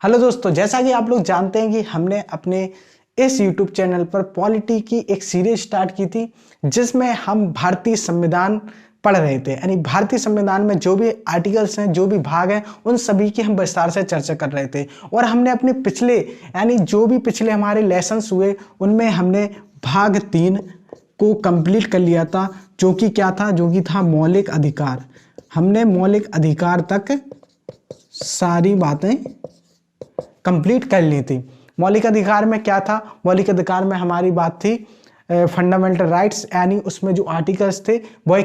Hello दोस्तों, जैसा कि आप लोग जानते हैं कि हमने अपने इस YouTube चैनल पर पॉलिटी की एक सीरीज स्टार्ट की थी जिसमें हम भारतीय संविधान पढ़ रहे थे। यानी भारतीय संविधान में जो भी आर्टिकल्स हैं, जो भी भाग हैं, उन सभी की हम विस्तार से चर्चा कर रहे थे। और हमने अपने पिछले यानी जो भी पिछले हमारे लेसन्स हुए उनमें हमने भाग 3 को कंप्लीट कर लिया था, जो कि क्या था, जो कि था मौलिक अधिकार। हमने मौलिक अधिकार तक सारी बातें कंप्लीट कर ली थी। मौलिक अधिकार में क्या था? मौलिक अधिकार में हमारी बात थी फंडामेंटल राइट्स, यानी उसमें जो आर्टिकल्स थे वो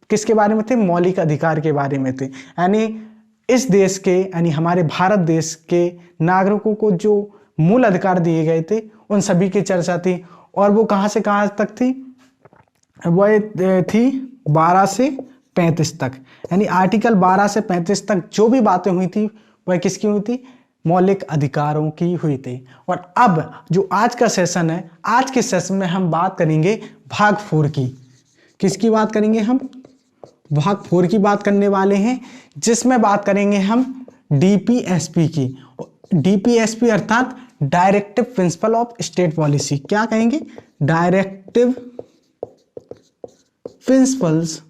किसके बारे में थे? मौलिक अधिकार के बारे में थे। यानी इस देश के यानी हमारे भारत देश के नागरिकों को जो मूल अधिकार दिए गए थे उन सभी की चर्चा थी। और वो कहाँ से कहाँ तक थी? वह थी 12 से 35 तक। यानी आर्टिकल 12 से 35 तक जो भी बातें हुई थी वह किसकी हुई थी? मौलिक अधिकारों की हुई थी। और अब जो आज का सेशन है, आज के सेशन में हम बात करेंगे भाग 4 की। किसकी बात करेंगे? हम भाग 4 की बात करने वाले हैं, जिसमें बात करेंगे हम डीपीएसपी की। डीपीएसपी अर्थात directive principle of state policy. क्या कहेंगे? Directive principles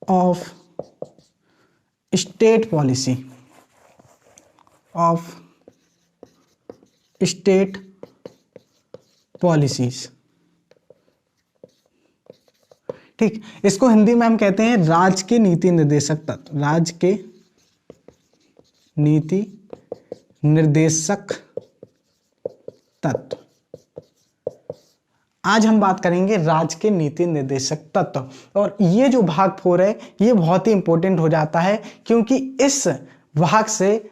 of state policy of state policies. ठीक, इसको हिंदी में हम कहते हैं राज्य के नीति निर्देशक तत्व। राज्य के नीति निर्देशक तत्व। आज हम बात करेंगे राज्य के नीति निर्देशक तत्व। और ये जो भाग 4 है ये बहुत ही इंपॉर्टेंट हो जाता है, क्योंकि इस भाग से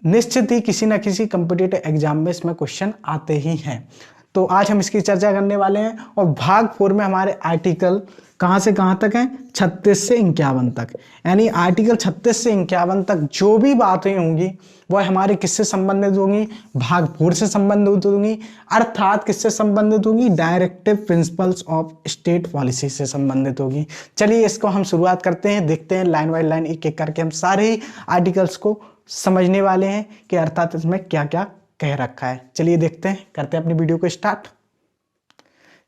निश्चित ही किसी न किसी कॉम्पिटिटिव एग्जाम में इसमें क्वेश्चन आते ही हैं। तो आज हम इसकी चर्चा करने वाले हैं। और भाग 4 में हमारे आर्टिकल कहाँ से कहाँ तक हैं? 36 से 51 तक। यानी आर्टिकल 36 से 51 तक जो भी बातें होंगी वह हमारे किससे संबंधित होंगी? भाग 4 से संबंधित होंगी। अर्थात किससे संबंधित होंगी? Directive principles of state policy से संबंधित होगी। चलिए इसको हम शुरुआत करते हैं, देखते हैं लाइन बाय लाइन एक एक करके हम सारे ही आर्टिकल्स को समझने वाले हैं कि अर्थात इसमें क्या क्या कह रखा है। चलिए देखते हैं, करते हैं अपनी वीडियो को स्टार्ट।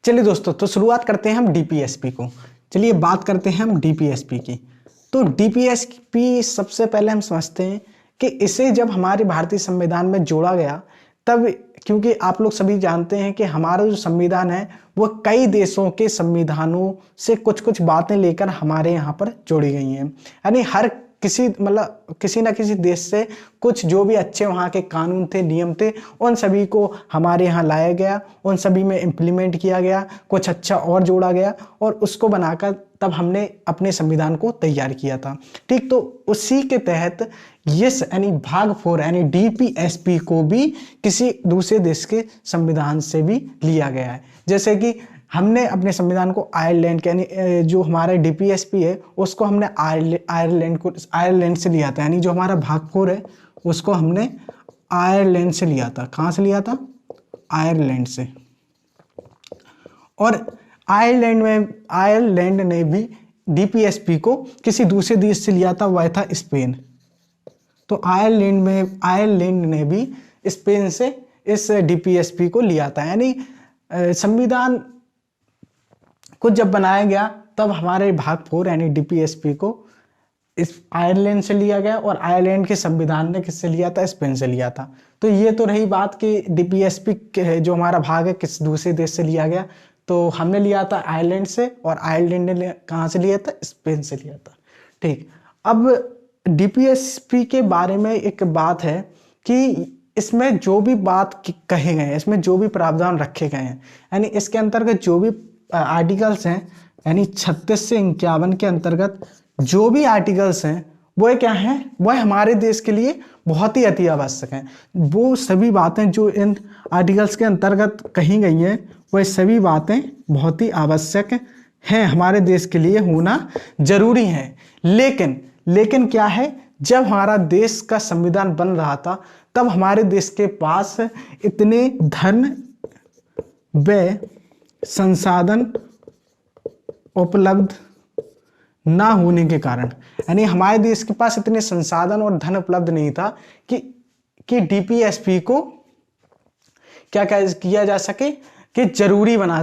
चलिए दोस्तों, तो शुरुआत करते हैं हम डीपीएसपी को। चलिए बात करते हैं हम डीपीएसपी की। तो डीपीएसपी सबसे पहले हम समझते हैं कि इसे जब हमारे भारतीय संविधान में जोड़ा गया तब, क्योंकि आप लोग सभी जानते हैं कि हमारा जो संविधान है वो कई देशों के संविधानों से कुछ कुछ बातें लेकर हमारे यहाँ पर जोड़ी गई हैं। यानी हर किसी न किसी देश से कुछ जो भी अच्छे वहाँ के कानून थे, नियम थे, उन सभी को हमारे यहाँ लाया गया, उन सभी में इम्प्लीमेंट किया गया, कुछ अच्छा और जोड़ा गया और उसको बनाकर तब हमने अपने संविधान को तैयार किया था। ठीक, तो उसी के तहत यानी भाग 4 यानी डीपीएसपी को भी किसी दूसरे देश के संविधान से भी लिया गया है। जैसे कि हमने अपने संविधान को आयरलैंड के, यानी जो हमारा डीपीएसपी है उसको हमने आयरलैंड से लिया था। यानी जो हमारा भाग 4 है उसको हमने आयरलैंड से लिया था। कहाँ से लिया था? आयरलैंड से। और आयरलैंड ने भी डीपीएसपी को किसी दूसरे देश से लिया था, वह था स्पेन। तो आयरलैंड ने भी स्पेन से इस डीपीएसपी को लिया था। यानी संविधान को जब बनाया गया तब हमारे भाग 4 यानी डीपीएसपी को इस आयरलैंड से लिया गया और आयरलैंड के संविधान ने किससे लिया था? स्पेन से लिया था। तो ये तो रही बात कि डीपीएसपी जो हमारा भाग है किस दूसरे देश से लिया गया। तो हमने लिया था आयरलैंड से और आयरलैंड ने कहाँ से लिया था? स्पेन से लिया था। ठीक, अब डीपीएसपी के बारे में एक बात है कि इसमें जो भी बात कहे गए हैं, इसमें जो भी प्रावधान रखे गए हैं, यानी इसके अंतर्गत जो भी आर्टिकल्स हैं, यानी 36 से 51 के अंतर्गत जो भी आर्टिकल्स हैं वो क्या हैं? वह हमारे देश के लिए बहुत ही अति आवश्यक हैं। वो सभी बातें जो इन आर्टिकल्स के अंतर्गत कही गई हैं वह सभी बातें बहुत ही आवश्यक हैं, हमारे देश के लिए होना जरूरी है। लेकिन क्या है, जब हमारा देश का संविधान बन रहा था तब हमारे देश के पास इतने धन व संसाधन उपलब्ध ना होने के कारण, यानी हमारे देश के पास इतने संसाधन और धन उपलब्ध नहीं था कि डीपीएसपी को क्या किया जा सके कि जरूरी बना,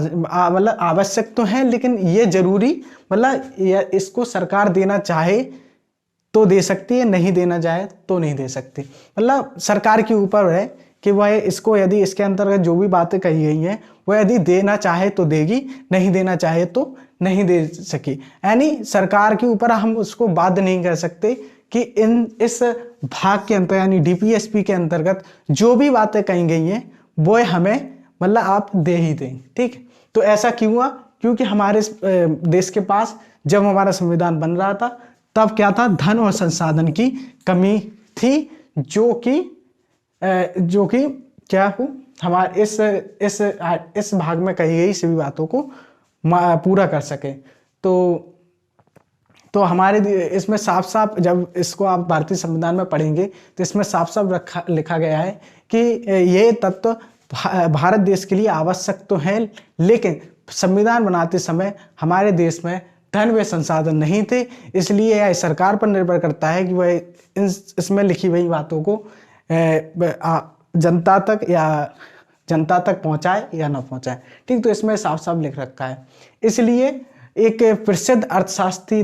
मतलब आवश्यक तो है लेकिन ये जरूरी, मतलब इसको सरकार देना चाहे तो दे सकती है, नहीं देना चाहे तो नहीं दे सकती। मतलब सरकार के ऊपर है कि वह इसको, यदि इसके अंतर्गत जो भी बातें कही गई हैं वह यदि देना चाहे तो देगी, नहीं देना चाहे तो नहीं दे सकी। यानी सरकार के ऊपर हम उसको बाध्य नहीं कर सकते कि इस भाग के अंतर्गत यानी डीपीएसपी के अंतर्गत जो भी बातें कही गई हैं वो हमें मतलब आप दे ही दें। ठीक, तो ऐसा क्यों हुआ? क्योंकि हमारे देश के पास जब हमारा संविधान बन रहा था तब क्या था, धन और संसाधन की कमी थी, जो कि क्या हो हमारे इस भाग में कही गई सभी बातों को पूरा कर सके। तो हमारे इसमें साफ साफ, जब इसको आप भारतीय संविधान में पढ़ेंगे तो इसमें साफ साफ लिखा गया है कि ये तत्व भारत देश के लिए आवश्यक तो है, लेकिन संविधान बनाते समय हमारे देश में धन व संसाधन नहीं थे, इसलिए यह सरकार पर निर्भर करता है कि वह इसमें लिखी हुई बातों को जनता तक पहुंचाए या ना पहुंचाए। ठीक, तो इसमें साफ साफ लिख रखा है। इसलिए एक प्रसिद्ध अर्थशास्त्री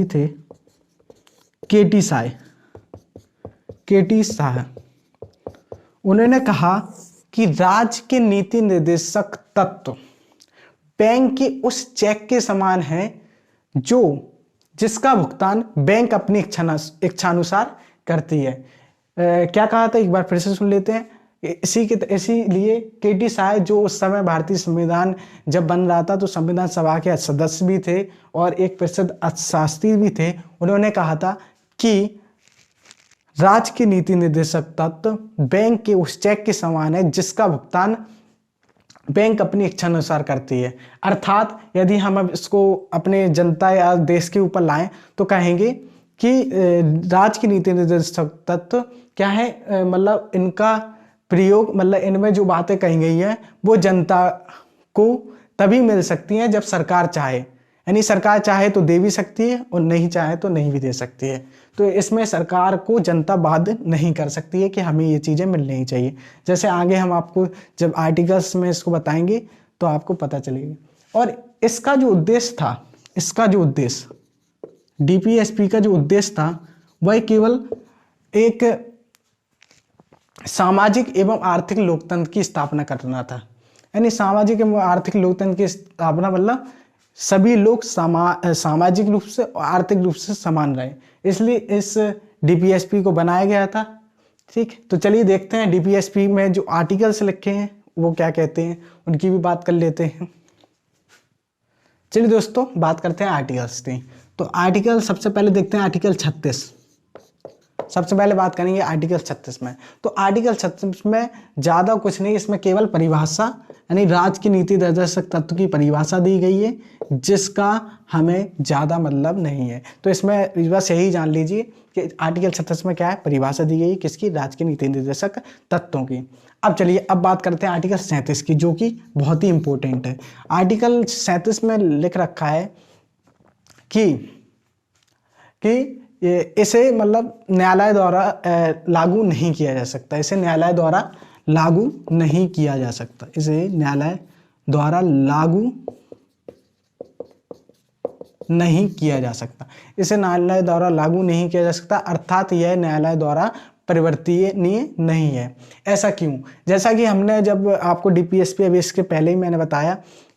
थे केटी शाह। उन्होंने कहा कि राज्य के नीति निर्देशक तत्व बैंक के उस चेक के समान है जिसका भुगतान बैंक अपनी इच्छानुसार करती है। क्या कहा था, एक बार फिर से सुन लेते हैं। इसीलिए केटी शाह, जो उस समय भारतीय संविधान जब बन रहा था तो संविधान सभा के सदस्य भी थे और एक प्रसिद्ध अर्थशास्त्री भी थे, उन्होंने कहा था कि राज्य के नीति निर्देशक तत्व बैंक के उस चेक के समान है जिसका भुगतान बैंक अपनी इच्छा अनुसार करती है। अर्थात यदि हम अब इसको अपने जनता या देश के ऊपर लाएं तो कहेंगे कि राज्य की नीति निर्देशक तत्व क्या है, मतलब इनका प्रयोग, मतलब इनमें जो बातें कही गई हैं वो जनता को तभी मिल सकती हैं जब सरकार चाहे, यानी सरकार चाहे तो दे भी सकती है और नहीं चाहे तो नहीं भी दे सकती है। तो इसमें सरकार को जनता बाध्य नहीं कर सकती है कि हमें ये चीज़ें मिलनी ही चाहिए। जैसे आगे हम आपको जब आर्टिकल्स में इसको बताएंगे तो आपको पता चलेगा। और इसका जो उद्देश्य डीपीएसपी का जो उद्देश्य था वह केवल एक सामाजिक एवं आर्थिक लोकतंत्र की स्थापना करना था। यानी सामाजिक एवं आर्थिक लोकतंत्र की स्थापना मतलब सभी लोग सामाजिक रूप से और आर्थिक रूप से समान रहे, इसलिए इस डीपीएसपी को बनाया गया था। ठीक, तो चलिए देखते हैं डीपीएसपी में जो आर्टिकल्स लिखे हैं वो क्या कहते हैं, उनकी भी बात कर लेते हैं। चलिए दोस्तों, बात करते हैं आर्टिकल्स की। तो आर्टिकल सबसे पहले देखते हैं आर्टिकल 36। सबसे पहले बात करेंगे आर्टिकल 36 में। तो आर्टिकल 36 में ज़्यादा कुछ नहीं, इसमें केवल परिभाषा यानी राज्य की नीति निर्देशक तत्व की परिभाषा दी गई है जिसका हमें ज़्यादा मतलब नहीं है। तो इसमें बस यही जान लीजिए कि आर्टिकल 36 में क्या है, परिभाषा दी गई है किसकी, राज्य की नीति निर्देशक तत्वों की। अब चलिए अब बात करते हैं आर्टिकल 37 की, जो कि बहुत ही इंपॉर्टेंट है। आर्टिकल 37 में लिख रखा है कि इसे मतलब न्यायालय द्वारा लागू नहीं किया जा सकता। इसे न्यायालय द्वारा लागू नहीं किया जा सकता। इसे न्यायालय द्वारा लागू नहीं किया जा सकता। इसे न्यायालय द्वारा लागू नहीं किया जा सकता, अर्थात यह न्यायालय द्वारा परिवर्तनीय नहीं है। ऐसा क्यों? जैसा कि हमने जब आपको डीपीएसपी अभी इसके पहले ही मैंने बताया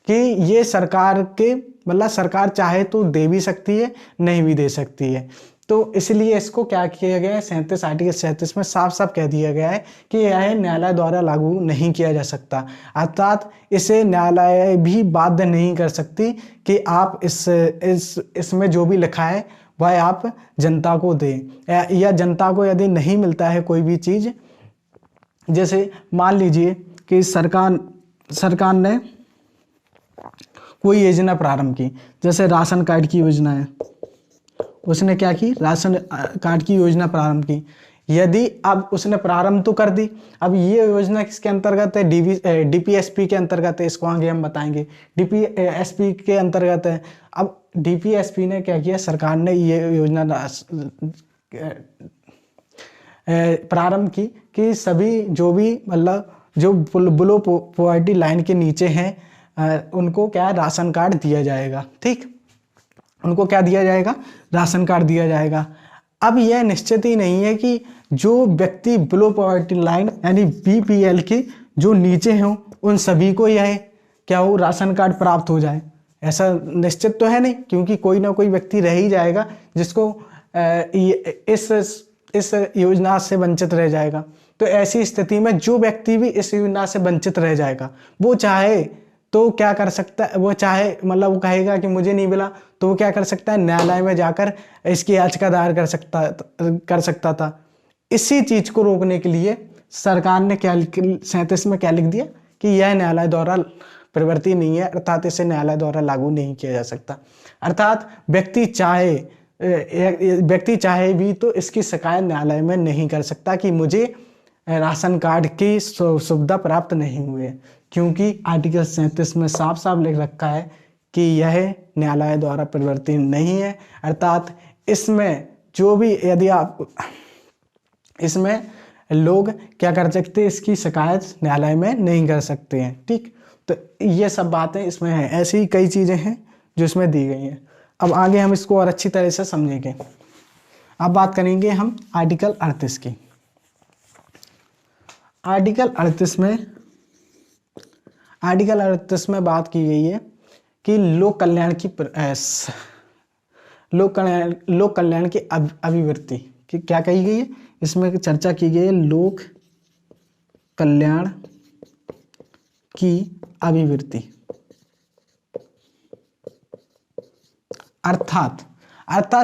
कि ये सरकार के मतलब सरकार चाहे तो दे भी सकती है, नहीं भी दे सकती है। तो इसलिए इसको क्या किया गया है, 37 आर्टिकल 37 में साफ साफ कह दिया गया है कि यह न्यायालय द्वारा लागू नहीं किया जा सकता, अर्थात इसे न्यायालय भी बाध्य नहीं कर सकती कि आप इसमें जो भी लिखा है वह आप जनता को दें, या जनता को यदि नहीं मिलता है कोई भी चीज़, जैसे मान लीजिए कि सरकार ने कोई योजना प्रारंभ की, जैसे राशन कार्ड की योजना है, उसने क्या की, राशन कार्ड की योजना प्रारंभ की, यदि अब उसने प्रारंभ तो कर दी, अब ये योजना किसके अंतर्गत है, डीपीएसपी के अंतर्गत है, इसको आगे हम बताएंगे। डीपीएसपी के अंतर्गत है। अब डीपीएसपी ने क्या किया, सरकार ने ये योजना प्रारंभ की कि सभी जो भी मतलब जो बिलो पॉवर्टी लाइन के नीचे हैं उनको क्या राशन कार्ड दिया जाएगा। ठीक, उनको क्या दिया जाएगा, राशन कार्ड दिया जाएगा। अब यह निश्चित ही नहीं है कि जो व्यक्ति बिलो पॉवर्टी लाइन यानी बीपीएल के जो नीचे हों उन सभी को यह क्या हो, राशन कार्ड प्राप्त हो जाए। ऐसा निश्चित तो है नहीं, क्योंकि कोई ना कोई व्यक्ति रह ही जाएगा जिसको इस योजना से वंचित रह जाएगा। तो ऐसी स्थिति में जो व्यक्ति भी इस योजना से वंचित रह जाएगा, वो चाहे तो क्या कर सकता है, वो चाहे मतलब वो कहेगा कि मुझे नहीं मिला, तो वो क्या कर सकता है, न्यायालय में जाकर इसकी याचिका दायर कर सकता था। इसी चीज को रोकने के लिए सरकार ने क्या 37 में क्या लिख दिया कि यह न्यायालय द्वारा प्रवृत्ति नहीं है, अर्थात इसे न्यायालय द्वारा लागू नहीं किया जा सकता। अर्थात व्यक्ति चाहे भी तो इसकी शिकायत न्यायालय में नहीं कर सकता कि मुझे राशन कार्ड की सुविधा प्राप्त नहीं हुई है, क्योंकि आर्टिकल 37 में साफ साफ लिख रखा है कि यह न्यायालय द्वारा प्रवृत्ति नहीं है। अर्थात इसमें जो भी यदि आप इसमें लोग क्या कर सकते हैं, इसकी शिकायत न्यायालय में नहीं कर सकते हैं। ठीक, तो ये सब बातें इसमें हैं, ऐसी ही कई चीज़ें हैं जो इसमें दी गई हैं। अब आगे हम इसको और अच्छी तरह से समझेंगे। अब बात करेंगे हम आर्टिकल 38 की। आर्टिकल 38 में बात की गई है कि लोक कल्याण की अभिवृत्ति की क्या कही गई है, इसमें चर्चा की गई है लोक कल्याण की अभिवृत्ति। अर्थात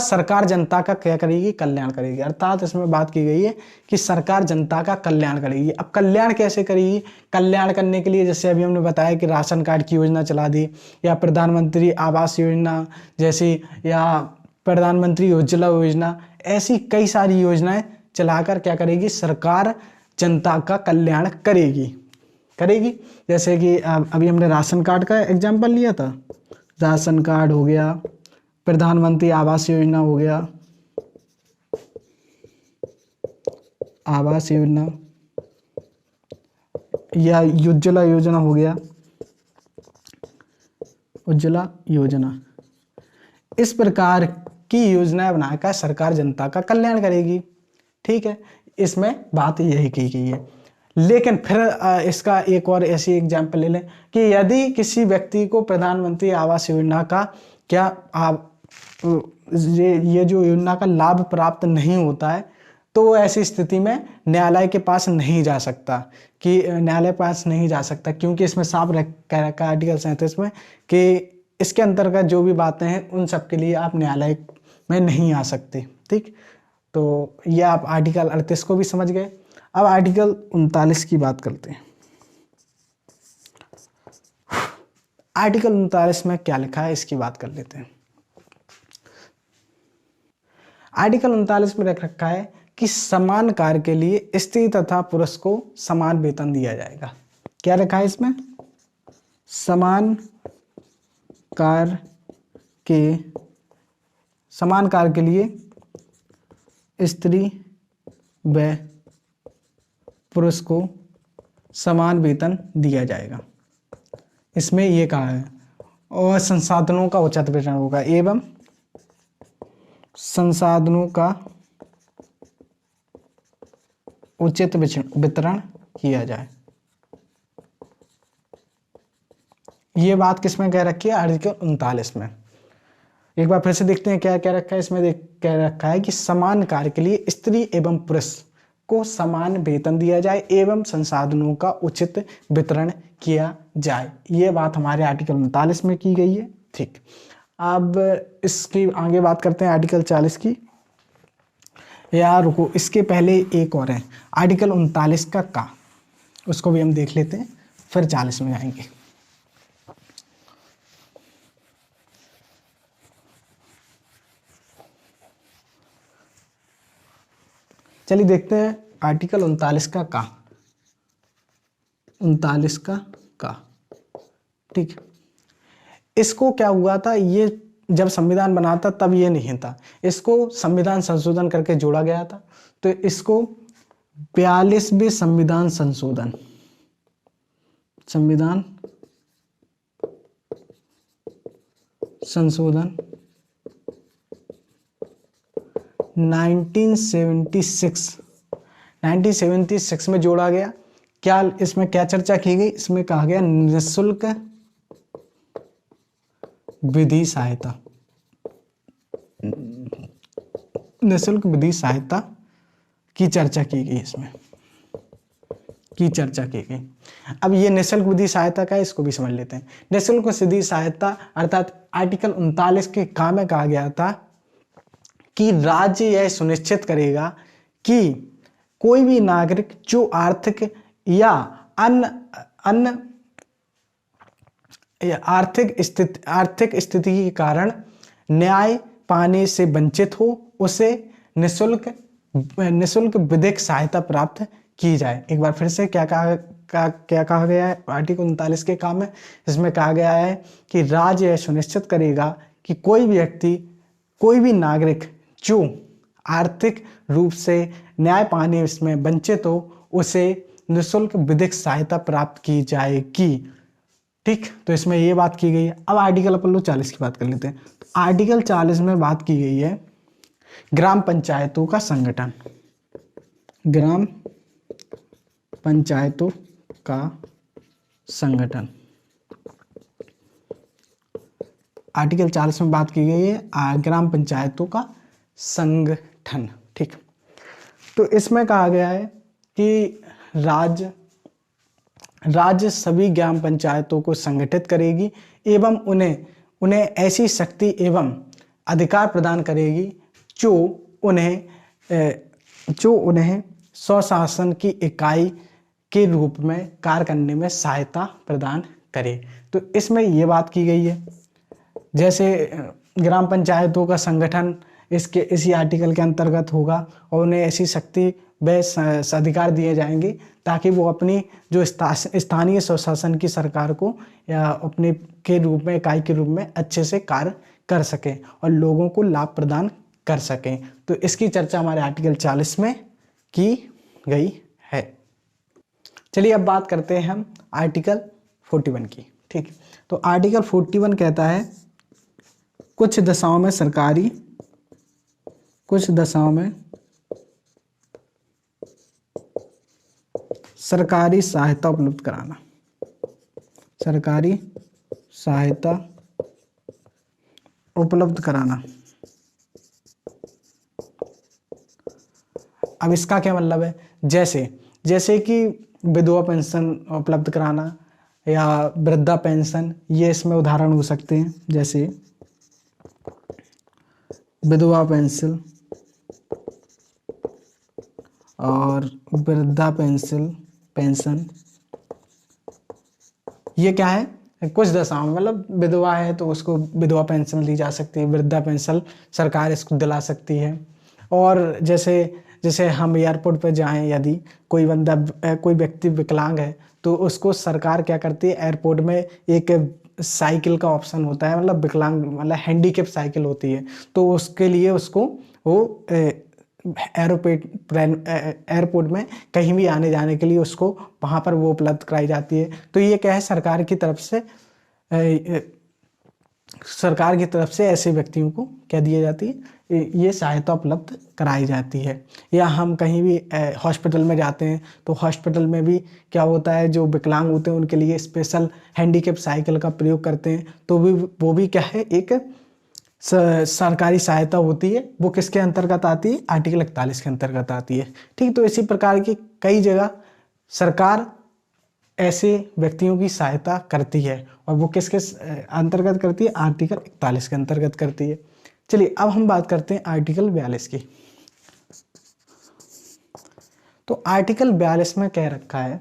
सरकार जनता का क्या करेगी, कल्याण करेगी। अर्थात इसमें बात की गई है कि सरकार जनता का कल्याण करेगी। अब कल्याण कैसे करेगी, कल्याण करने के लिए जैसे अभी हमने बताया कि राशन कार्ड की योजना चला दी, या प्रधानमंत्री आवास योजना जैसी, या प्रधानमंत्री उज्ज्वला योजना, ऐसी कई सारी योजनाएं चलाकर क्या करेगी, सरकार जनता का कल्याण करेगी। जैसे कि अभी हमने राशन कार्ड का एग्जाम्पल लिया था, राशन कार्ड हो गया, प्रधानमंत्री आवास योजना हो गया, आवास योजना, या उज्ज्वला योजना हो गया, उज्ज्वला योजना। इस प्रकार की योजनाएं बनाकर सरकार जनता का कल्याण करेगी। ठीक है, इसमें बात यही की गई है। लेकिन फिर इसका एक और ऐसी एग्जाम्पल ले लें कि यदि किसी व्यक्ति को प्रधानमंत्री आवास योजना का ये जो योजना का लाभ प्राप्त नहीं होता है, तो वो ऐसी स्थिति में न्यायालय के पास नहीं जा सकता, क्योंकि इसमें साफ कह रखा है आर्टिकल 37 में कि इसके अंतर्गत जो भी बातें हैं उन सब के लिए आप न्यायालय में नहीं आ सकते। ठीक, तो ये आप आर्टिकल 38 को भी समझ गए। अब आर्टिकल 39 की बात करते हैं। आर्टिकल 39 में क्या लिखा है इसकी बात कर लेते हैं। आर्टिकल 39 में रख रखा है कि समान कार्य के लिए स्त्री तथा पुरुष को समान वेतन दिया जाएगा। क्या रखा है इसमें, समान कार्य के लिए स्त्री व पुरुष को समान वेतन दिया जाएगा। इसमें ये कहा है, और संसाधनों का उचित वितरण होगा, एवं संसाधनों का उचित वितरण किया जाए। ये बात किसमें कह रखी है, आर्टिकल 39 में। एक बार फिर से देखते हैं क्या क्या रखा है इसमें। कह रखा है कि समान कार्य के लिए स्त्री एवं पुरुष को समान वेतन दिया जाए एवं संसाधनों का उचित वितरण किया जाए। ये बात हमारे आर्टिकल 39 में की गई है। ठीक, अब इसकी आगे बात करते हैं आर्टिकल 40 की। यार रुको, इसके पहले एक और है आर्टिकल 39 का, उसको भी हम देख लेते हैं, फिर 40 में आएंगे। चलिए देखते हैं आर्टिकल 39 का 39 का ठीक। इसको क्या हुआ था, ये जब संविधान बना था तब ये नहीं था, इसको संविधान संशोधन करके जोड़ा गया था। तो इसको 42वें संविधान संशोधन 1976 में जोड़ा गया। क्या इसमें क्या चर्चा की गई, इसमें कहा गया निःशुल्क विधि सहायता, निःशुल्क विधि सहायता की चर्चा की गई, इसमें की चर्चा की गई। अब ये निःशुल्क विधि सहायता का है, इसको भी समझ लेते हैं। निःशुल्क विधि सहायता अर्थात आर्टिकल 39 के का में कहा गया था कि राज्य यह सुनिश्चित करेगा कि कोई भी नागरिक जो आर्थिक या अन्य आर्थिक स्थिति के कारण न्याय पाने से वंचित हो, उसे निःशुल्क विधिक सहायता प्राप्त की जाए। एक बार फिर से क्या कहा गया है आर्टिकल 39 के काम में, इसमें कहा गया है कि राज्य यह सुनिश्चित करेगा कि कोई भी व्यक्ति, कोई भी नागरिक जो आर्थिक रूप से न्याय पाने में वंचित हो, उसे निःशुल्क विधिक सहायता प्राप्त की जाएगी। ठीक, तो इसमें ये बात की गई है। अब आर्टिकल अपन लोग 40 की बात कर लेते हैं। तो आर्टिकल 40 में बात की गई है ग्राम पंचायतों का संगठन, ग्राम पंचायतों का संगठन। आर्टिकल 40 में बात की गई है ग्राम पंचायतों का संगठन। ठीक, तो इसमें कहा गया है कि राज्य सभी ग्राम पंचायतों को संगठित करेगी एवं उन्हें ऐसी शक्ति एवं अधिकार प्रदान करेगी जो उन्हें स्वशासन की इकाई के रूप में कार्य करने में सहायता प्रदान करे। तो इसमें ये बात की गई है, जैसे ग्राम पंचायतों का संगठन इसी आर्टिकल के अंतर्गत होगा और उन्हें ऐसी शक्ति व अधिकार दिए जाएंगे ताकि वो अपनी जो स्थानीय स्वशासन की सरकार को या अपने के रूप में, इकाई के रूप में अच्छे से कार्य कर सकें और लोगों को लाभ प्रदान कर सकें। तो इसकी चर्चा हमारे आर्टिकल 40 में की गई है। चलिए अब बात करते हैं हम आर्टिकल 41 की। ठीक, तो आर्टिकल 41 कहता है कुछ दशाओं में सरकारी सहायता उपलब्ध कराना, सरकारी सहायता उपलब्ध कराना। अब इसका क्या मतलब है, जैसे कि विधवा पेंशन उपलब्ध कराना या वृद्धा पेंशन, ये इसमें उदाहरण हो सकते हैं। जैसे विधवा पेंशन और वृद्धा पेंशन ये क्या है, कुछ दशाओं में, मतलब विधवा है तो उसको विधवा पेंशन दी जा सकती है, वृद्धा पेंशन सरकार इसको दिला सकती है। और जैसे हम एयरपोर्ट पर जाएं, यदि कोई व्यक्ति विकलांग है तो उसको सरकार क्या करती है, एयरपोर्ट में एक साइकिल का ऑप्शन होता है, मतलब विकलांग मतलब हैंडीकैप साइकिल होती है, तो उसके लिए उसको वो एयरपोर्ट में कहीं भी आने जाने के लिए उसको वहाँ पर वो उपलब्ध कराई जाती है। तो ये क्या है, सरकार की तरफ से ऐसे व्यक्तियों को क्या दिया जाती है, ये सहायता उपलब्ध कराई जाती है। या हम कहीं भी हॉस्पिटल में जाते हैं तो हॉस्पिटल में भी क्या होता है, जो विकलांग होते हैं उनके लिए स्पेशल हैंडीकैप साइकिल का प्रयोग करते हैं, तो वो भी क्या है, एक सरकारी सहायता होती है। वो किसके अंतर्गत आती है, आर्टिकल 41 के अंतर्गत आती है। ठीक, तो इसी प्रकार की कई जगह सरकार ऐसे व्यक्तियों की सहायता करती है और वो किसके अंतर्गत करती है, आर्टिकल 41 के अंतर्गत करती है। चलिए अब हम बात करते हैं आर्टिकल 42 की। तो आर्टिकल 42 में कह रखा है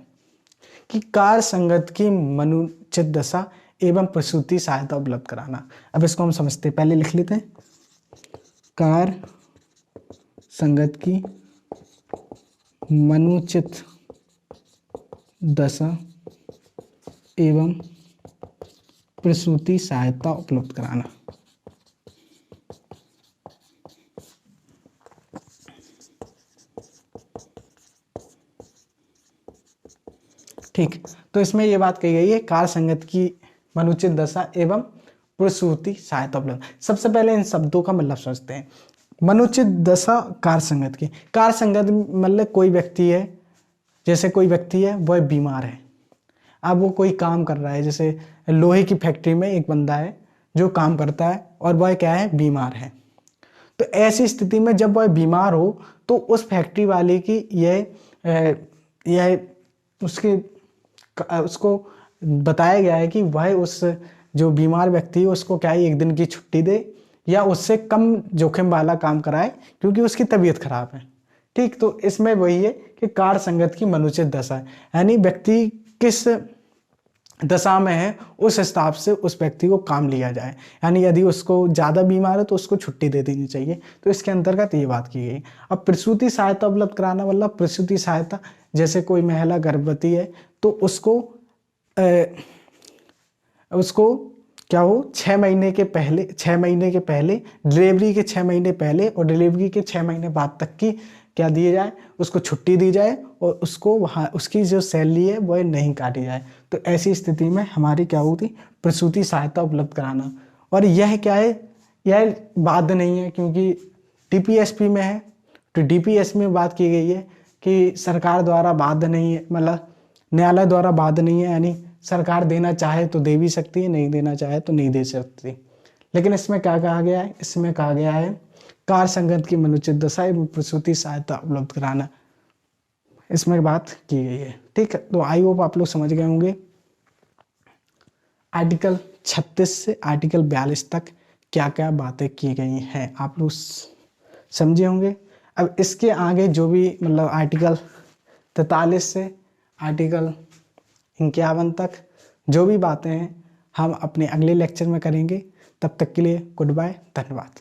कि कार्य संगत की मनुचित दशा एवं प्रसूति सहायता उपलब्ध कराना। अब इसको हम समझते हैं, पहले लिख लेते हैं। कार्य संगत की मनुचित दशा एवं प्रसूति सहायता उपलब्ध कराना। ठीक, तो इसमें ये बात कही गई है कार्य संगत की मनुचित दशा एवं प्रसूति सहायता उपलब्ध। सबसे पहले इन शब्दों का मतलब समझते हैं। मनुचित दशा कार्य संगत की, कार्य संगत मतलब कोई व्यक्ति है, जैसे कोई व्यक्ति है वह बीमार है, अब वो कोई काम कर रहा है, जैसे लोहे की फैक्ट्री में एक बंदा है जो काम करता है और वह क्या है, बीमार है। तो ऐसी स्थिति में जब वह बीमार हो तो उस फैक्ट्री वाले की यह उसको बताया गया है कि वह उस जो बीमार व्यक्ति है उसको क्या है, एक दिन की छुट्टी दे या उससे कम जोखिम वाला काम कराए क्योंकि उसकी तबीयत खराब है। ठीक, तो इसमें वही है कि कार्य संगत की मनुचित दशा है, यानी व्यक्ति किस दशा में है उस हिसाब से उस व्यक्ति को काम लिया जाए, यानी यदि उसको ज़्यादा बीमार है तो उसको छुट्टी दे देनी चाहिए। तो इसके अंतर्गत ये बात की गई। अब प्रसूति सहायता उपलब्ध कराना मतलब प्रसूति सहायता, जैसे कोई महिला गर्भवती है तो उसको क्या हो 6 महीने के पहले डिलीवरी के 6 महीने पहले और डिलीवरी के 6 महीने बाद तक की क्या दिए जाए, उसको छुट्टी दी जाए और उसको वहाँ उसकी जो सैलरी है वह नहीं काटी जाए। तो ऐसी स्थिति में हमारी क्या होती, प्रसूति सहायता उपलब्ध कराना। और यह क्या है, यह बाध्य नहीं है क्योंकि डीपीएसपी में है। तो डीपीएसपी में बात की गई है कि सरकार द्वारा बाध्य नहीं है, मतलब न्यायालय द्वारा बाध्य नहीं है, यानी सरकार देना चाहे तो दे भी सकती है, नहीं देना चाहे तो नहीं दे सकती। लेकिन इसमें क्या कहा गया है, इसमें कहा गया है कार्य संगत की मनुचित दशा एवं प्रसूति सहायता उपलब्ध कराना, इसमें बात की गई है। ठीक है, तो आई होप आप लोग समझ गए होंगे आर्टिकल 36 से आर्टिकल 42 तक क्या क्या बातें की गई हैं, आप लोग समझे होंगे। अब इसके आगे जो भी मतलब आर्टिकल 43 से आर्टिकल 51 तक जो भी बातें हैं हम अपने अगले लेक्चर में करेंगे। तब तक के लिए गुड बाय, धन्यवाद।